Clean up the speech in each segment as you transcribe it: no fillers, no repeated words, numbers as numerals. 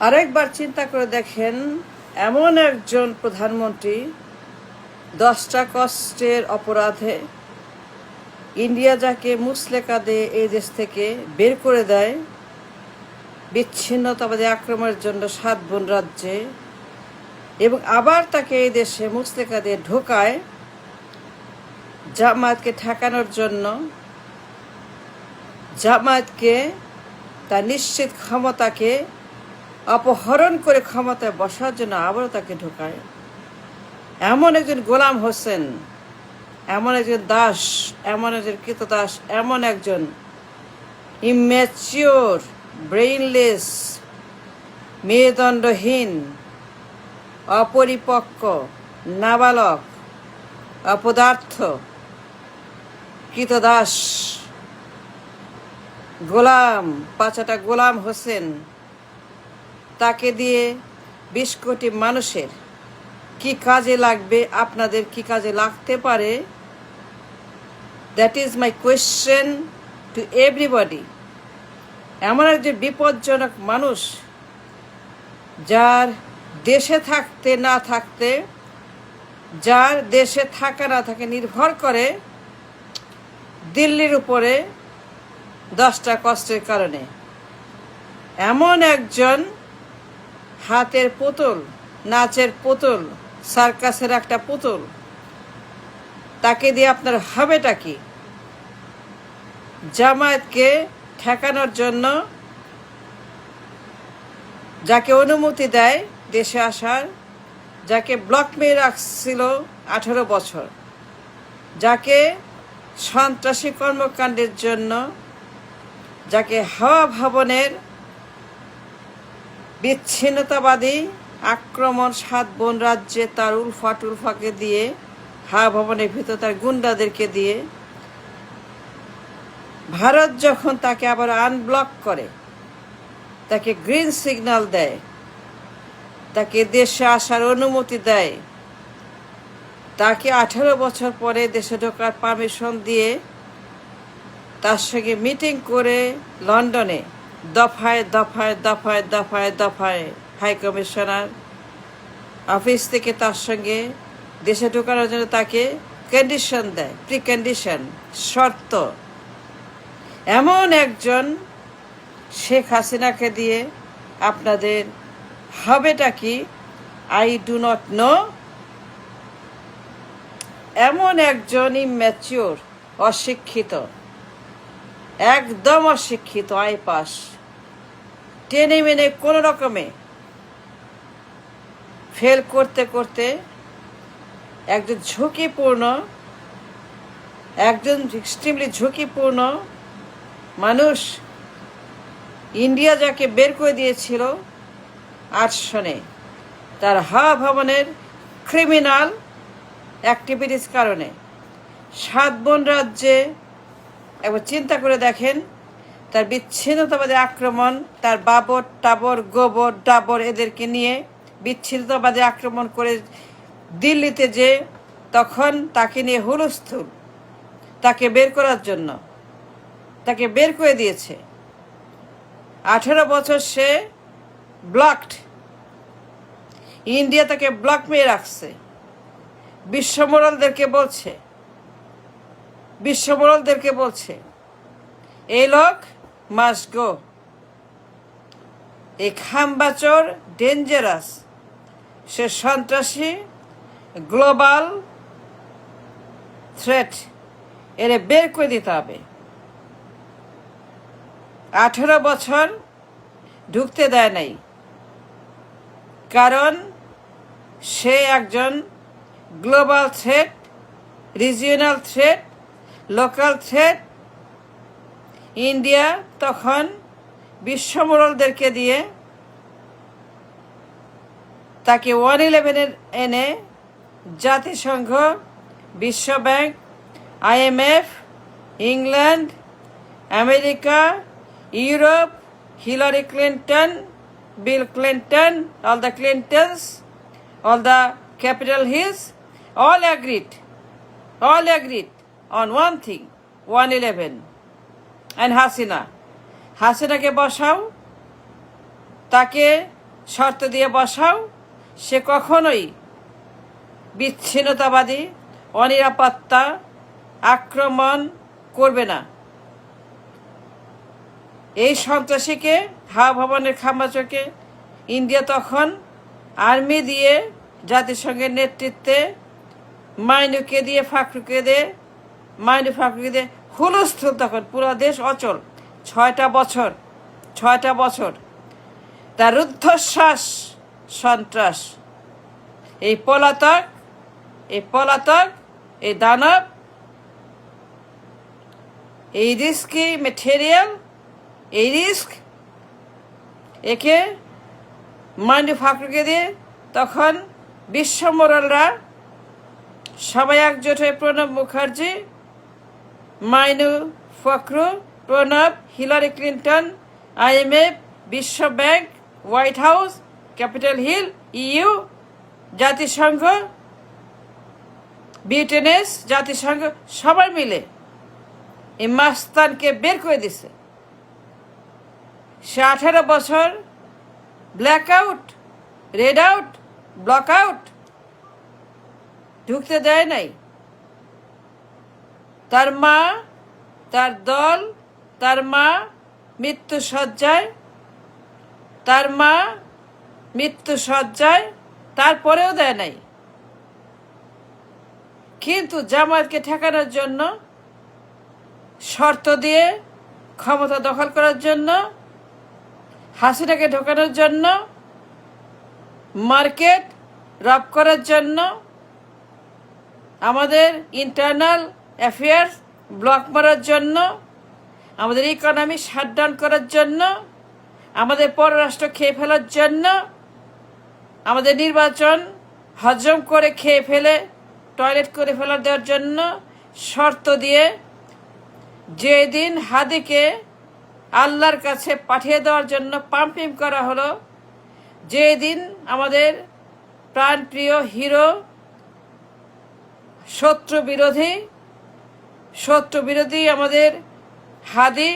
আরেকবার চিন্তা করে দেখেন, এমন একজন প্রধানমন্ত্রী 10টা কষ্টের অপরাধে ইন্ডিয়া যাকে মুচলেকা দিয়ে এই দেশ থেকে বের করে দেয় বিচ্ছিন্নতাবাদী আক্রমণের জন্য 7 বোন রাজ্যে, এবং আবার তাকে এই দেশে মুচলেকা দিয়ে ঢোকায় জামায়াতকে ঠেকানোর জন্য, জামায়াতকে তার নিশ্চিত ক্ষমতাকে অপহরণ করে ক্ষমতায় বসার জন্য আবারও তাকে ঢোকায়। এমন একজন গোলাম হোসেন, এমন একজন দাস, এমন একজন কৃতদাস, এমন একজন ইম্যাচিওর, ব্রেইনলেস, মেরুদণ্ডহীন, অপরিপক্ক, নাবালক, অপদার্থ, কৃতদাস, গোলাম, পাঁচাটা গোলাম হোসেন, তাকে দিয়ে 20 কোটি মানুষের কি কাজে লাগবে, আপনাদের কি কাজে লাগতে পারে? That is my question to everybody. এমন একজন বিপজ্জনক মানুষ, যার দেশে থাকতে না থাকতে, যার দেশে থাকা না থাকে নির্ভর করে দিল্লির উপরে 10টা কষ্টের কারণে। এমন একজন হাতের পুতুল, নাচের পুতুল, সার্কাসের একটা পুতুল, তাকে দিয়ে আপনার হবেটা কি? জামায়াতকে ঠেকানোর জন্য যাকে অনুমতি দেয় দেশে আসার, যাকে ব্লক মেয়ে রাখছিল 18 বছর, যাকে সন্ত্রাসী কর্মকাণ্ডের জন্য, যাকে হাওয়া ভবনের বিচ্ছিন্নতাবাদী আক্রমণ 7 বোন রাজ্যে তার উলফাকে দিয়ে, হাওয়া ভবনের ভিতর তার গুন্ডাদেরকে দিয়ে, ভারত যখন তাকে আবার আনব্লক করে, তাকে গ্রিন সিগন্যাল দেয়, তাকে দেশে আসার অনুমতি দেয়, তাকে 18 বছর পরে দেশে ঢোকার পারমিশন দিয়ে তার সঙ্গে মিটিং করে লন্ডনে দফায় দফায় দফায় দফায় দফায় হাই কমিশনার অফিস থেকে তার সঙ্গে দেশে ঢোকানোর জন্য তাকে কন্ডিশন দেয়, প্রি কন্ডিশন, শর্ত। এমন একজন শেখ হাসিনাকে দিয়ে আপনাদের হবেটা কি? I do not know. এমন একজন ইম্যাচিওর, অশিক্ষিত, একদম অশিক্ষিত, আইপাস, টেনে মেনে কোনো রকমে ফেল করতে করতে একজন ঝুঁকিপূর্ণ, একজন এক্সট্রিমলি ঝুঁকিপূর্ণ মানুষ, ইন্ডিয়া যাকে বের করে দিয়েছিল 8 সনে তার হাওয়া ভবনের ক্রিমিনাল অ্যাক্টিভিটিস কারণে 7 বোন রাজ্যে, একবার চিন্তা করে দেখেন, তার বিচ্ছিন্নতাবাদী আক্রমণ, তার বাবর টাবর গোবর ডাবর এদেরকে নিয়ে বিচ্ছিন্নতাবাদী আক্রমণ করে দিল্লিতে যে তখন তাকে নিয়ে হুলস্থুল, তাকে বের করার জন্য তাকে বের করে দিয়েছে। 18 বছর সে ব্লকড, ইন্ডিয়া তাকে ব্লক মেয়ে রাখছে। বিশ্বমোড়লদেরকে বলছে এই লোক মাস্ট গো, এই খাম্বাচোর ডেঞ্জারাস, সে সন্ত্রাসী, গ্লোবাল থ্রেট, এরে বের করে দিতে হবে। 18 বছর ঢুকতে দেয় নাই, কারণ সে একজন global threat, regional threat, local threat. India তখন বিশ্বমোড়লদেরকে দিয়ে তাকে 111 এনে জাতিসংঘ, বিশ্বব্যাংক, IMF, England, America, Europe, Hillary Clinton, Bill Clinton, all the Clintons, all the Capitol Hills, all agreed on one thing, 111. And হাসিনাকে বসাও, তাকে শর্ত দিয়ে বসাও, সে কখনোই বিচ্ছিন্নতাবাদী, অনিরাপত্তা, আক্রমণ করবে না। এই সন্ত্রাসীকে, হাওয়া ভবনের খাম্বাচকে ইন্ডিয়া তখন আর্মি দিয়ে, জাতিসংঘের নেতৃত্বে মাইনুকে দিয়ে, ফাকরুকে দিয়ে হুলস্থুল, তখন পুরো দেশ অচল। 6টা বছর তার রুদ্ধশ্বাস সন্ত্রাস, এই পলাতক, এই দানব, এই রিস্কি মেটেরিয়াল, এই রিস্ক, একে মাইনু ফাকরুকে দিয়ে তখন বিশ্ব মোরালরা সবাই একজোট হয়ে Pranab Mukherjee, Mainu Fakhru, Pranab, Hillary Clinton, IMF, বিশ্ব bank, White House, Capitol Hill, EU, জাতিসংঘ, ব্রিটেনেস, জাতিসংঘ সবাই মিলে এই মাস্তানকে বের করে দিছে। সে 18 বছর black out, red out, block out ঢুকতে দেয় নাই। তার মা, তার দল, তার মা মৃত্যু শয্যায়, তারপরেও দেয় নাই। কিন্তু জামায়াতকে ঠেকানোর জন্য, শর্ত দিয়ে ক্ষমতা দখল করার জন্য, হাসিনাকে ঢোকানোর জন্য, মার্কেট রব করার জন্য, আমাদের ইন্টারনাল অ্যাফেয়ার্স ব্লক মারার জন্য, আমাদের ইকোনমি শাটডাউন করার জন্য, আমাদের পররাষ্ট্র খেয়ে ফেলার জন্য, আমাদের নির্বাচন হজম করে খেয়ে ফেলে টয়লেট করে ফেলার দেওয়ার জন্য শর্ত দিয়ে যেদিন হাদিকে আল্লাহর কাছে পাঠিয়ে দেওয়ার জন্য পাম্পিং করা হলো, যেদিন আমাদের প্রাণপ্রিয় হিরো, শত্রু বিরোধী আমাদের হাদি,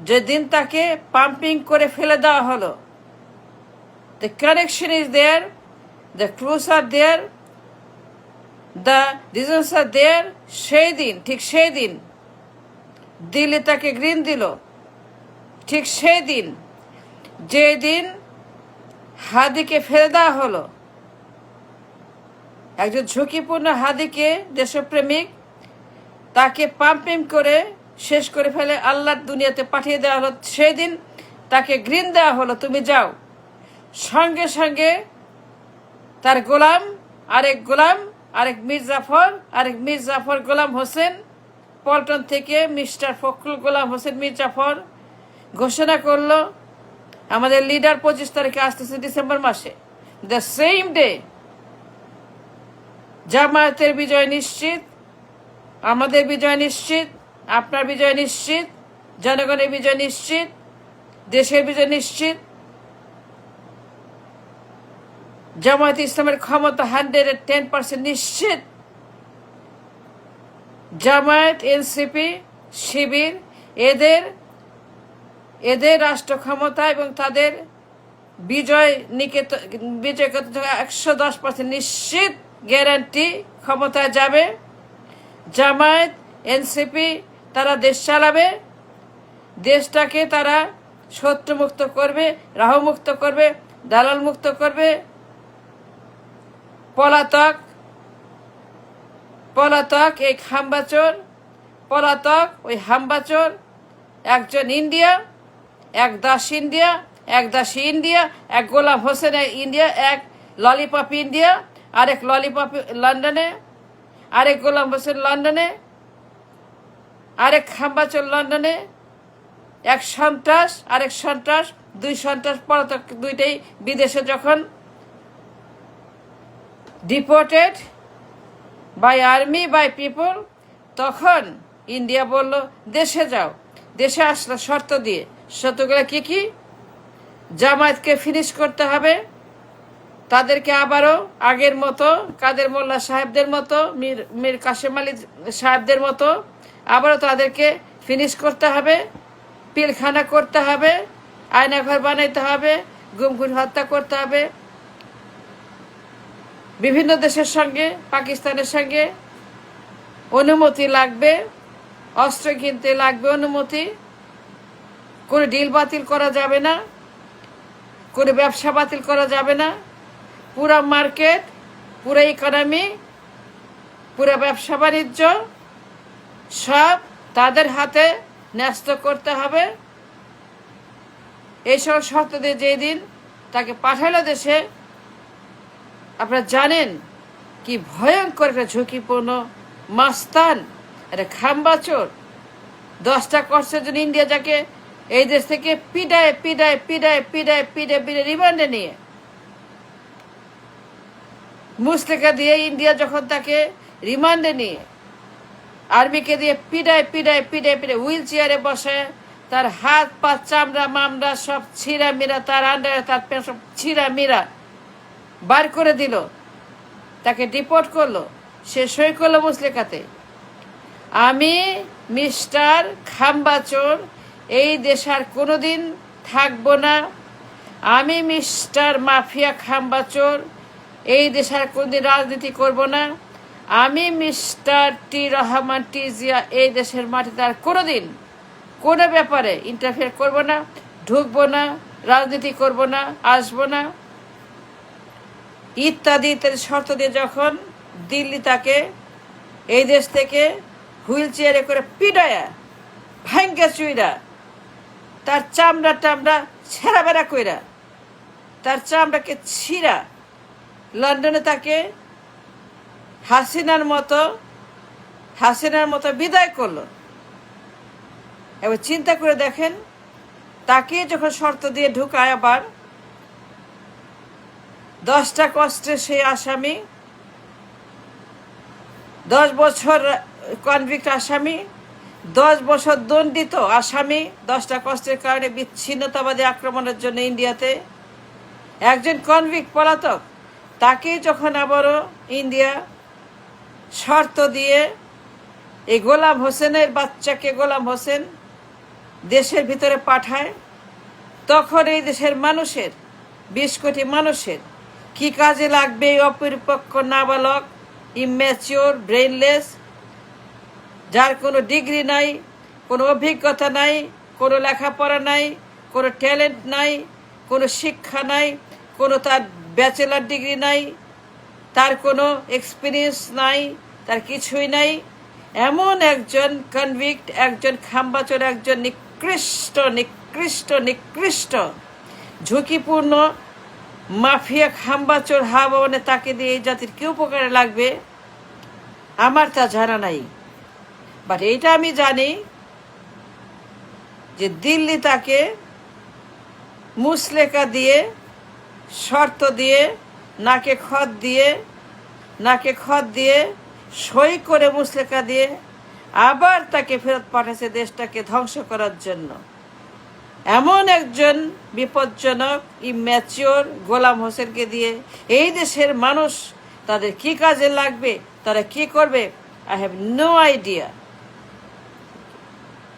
যেদিন তাকে পাম্পিং করে ফেলে দেওয়া হলো, the connection is there, the clues are there, the reasons are there. ঠিক সেই দিন দিল্লি তাকে গ্রিন দিল। ঠিক সেই দিন, যেদিন হাদিকে ফেলে দেওয়া হলো, একজন ঝুঁকিপূর্ণ হাদিকে, দেশপ্রেমিক, তাকে পাম্পিং করে শেষ করে ফেলে আল্লাহর দুনিয়াতে পাঠিয়ে দেওয়া হলো, সেদিন তাকে গ্রিন দেওয়া হলো, তুমি যাও। সঙ্গে সঙ্গে তার গোলাম, আরেক মীর জাফর গোলাম হোসেন, পল্টন থেকে মিস্টার ফখরুল গোলাম হোসেন মীর জাফর ঘোষণা করলো আমাদের লিডার 25 তারিখে আসতেছে, ডিসেম্বর মাসে। দ্য সেম ডে জামায়াতের বিজয় নিশ্চিত, আমাদের বিজয় নিশ্চিত, আপনার বিজয় নিশ্চিত, জনগণের বিজয় নিশ্চিত, দেশের বিজয় নিশ্চিত। জামায়াত ইসলামের ক্ষমতা 110% নিশ্চিত। জামায়াত, এনসিপি, শিবির, এদের রাষ্ট্র ক্ষমতা এবং তাদের বিজয় 110% নিশ্চিত, গ্যারান্টি, ক্ষমতায় যাবে। জামায়াত, এনসিপি তারা দেশ চালাবে, দেশটাকে তারা শত্রুমুক্ত করবে, রাহুমুক্ত করবে, দালাল মুক্ত করবে। পলাতক এই হাম্বাচোর, ওই হাম্বাচোর, একজন ইন্ডিয়া, এক দাসী ইন্ডিয়া, এক গোলাম হোসেন ইন্ডিয়া, এক ললিপপ ইন্ডিয়া, আরেক ললিপপ লন্ডনে, আরেক গোলাম হোসেন লন্ডনে, আরেক হাম্বাচোর লন্ডনে, এক সন্ত্রাস, আরেক সন্ত্রাস, দুই সন্ত্রাস পলাতক, দুইটাই বিদেশে যখন deported by army, by people, তখন ইন্ডিয়া বলল দেশে যাও। দেশে আসলো শর্ত দিয়ে। শর্তগুলো কি? জামায়াতকে ফিনিশ করতে হবে, তাদেরকে আবারও আগের মতো, কাদের মোল্লা সাহেবদের মতো, মীর কাসেম আলী সাহেবদের মতো আবারও তাদেরকে ফিনিশ করতে হবে, পিলখানা করতে হবে, আয়নাঘর বানাইতে হবে, গুম খুন হত্যা করতে হবে, বিভিন্ন দেশের সঙ্গে, পাকিস্তানের সঙ্গে অনুমতি লাগবে, অস্ত্র কিনতে লাগবে অনুমতি, কোনো ডিল বাতিল করা যাবে না, কোনো ব্যবসা বাতিল করা যাবে না, পুরা মার্কেট, পুরো ইকোনমি, পুরো ব্যবসা বাণিজ্য সব তাদের হাতে ন্যস্ত করতে হবে। এইসব শর্ত দিয়ে যেই দিন তাকে পাঠালো দেশে, আপনারা জানেন কি ভয়ঙ্কর একটা ঝুঁকিপূর্ণ মাস্তান, একটা খাম্বাচোর। 10টা কষ্টের জন্য ইন্ডিয়া যাকে এই দেশ থেকে পিডায় পিডায় পিডায় পিডায় পিডায় পিডায় রিমান্ডে নিয়ে মুসলেকা দিয়ে ইন্ডিয়া যখন তাকে রিমান্ডে নিয়ে আর্মিকে দিয়ে পিডায় পিডায় পিডায় পিডায় হুইল চেয়ারে বসে, তার হাত পা চামড়া মামড়া সব ছিঁড়া মিরা, তার আন্ডারে তার পেট সব ছিঁড়া মিরা বার করে দিল, তাকে ডিপোর্ট করলো। সে সই করলো মুসলেকাতে, আমি মিস্টার খাম্বাচোর এই দেশ আর কোনোদিন থাকবো না, আমি মিস্টার মাফিয়া খাম্বাচোর এই দেশ আর কোনোদিন রাজনীতি করব না, আমি মিস্টার টি রহমান টি জিয়া এই দেশের মাটিতে আর কোনোদিন কোনো ব্যাপারে ইন্টারফেয়ার করব না, ঢুকবো না, রাজনীতি করব না, আসবো না, ইত্যাদি ইত্যাদি শর্ত দিয়ে যখন দিল্লি তাকে এই দেশ থেকে হুইল চেয়ারে করে পিডায়া ভাঙ্গা চুইরা, তার চামড়া টামড়া ছেঁড়া বেড়া কইরা, তার চামড়াকে ছিঁড়া লন্ডনে তাকে হাসিনার মতো বিদায় করলো। এবার চিন্তা করে দেখেন, তাকে যখন শর্ত দিয়ে ঢুকায়, আবার 10টা কষ্টের সেই আসামি, 10 বছর কনভিক্ট আসামি, 10 বছর দণ্ডিত আসামি, 10টা কষ্টের কারণে বিচ্ছিন্নতাবাদী আক্রমণের জন্য ইন্ডিয়াতে একজন কনভিক্ট পলাতক, তাকে যখন আবারও ইন্ডিয়া শর্ত দিয়ে এই গোলাম হোসেনের বাচ্চাকে, গোলাম হোসেন দেশের ভিতরে পাঠায়, তখন এই দেশের মানুষের 20 কোটি মানুষের কি কাজে লাগবে এই অপরিপক্ক নাবালক, ইম্যাচিওর, ব্রেইনলেস, যার কোনো ডিগ্রি নাই, কোনো অভিজ্ঞতা নাই, কোনো লেখাপড়া নাই, কোনো ট্যালেন্ট নাই, কোনো শিক্ষা নাই, কোনো তার ব্যাচেলার ডিগ্রি নাই, তার কোনো এক্সপিরিয়েন্স নাই, তার কিছুই নাই, এমন একজন কনভিক্ট, একজন খাম্বাচোর, একজন নিকৃষ্ট নিকৃষ্ট নিকৃষ্ট ঝুঁকিপূর্ণ মাফিয়া খাম্বাচোর হাওয়ানে তাকে দিয়ে এই জাতির কি উপকারে লাগবে আমার তা জানা নাই। বাট এইটা আমি জানি যে দিল্লি তাকে মুসলেকা দিয়ে, শর্ত দিয়ে, নাকে খত দিয়ে সই করে মুসলেকা দিয়ে আবার তাকে ফেরত পাঠাচ্ছে দেশটাকে ধ্বংস করার জন্য। এমন একজন বিপজ্জনক ইম্যাচিওর গোলাম হোসেনকে দিয়ে এই দেশের মানুষ তাদের কি কাজে লাগবে, তারা কি করবে, আই হ্যাভ নো আইডিয়া।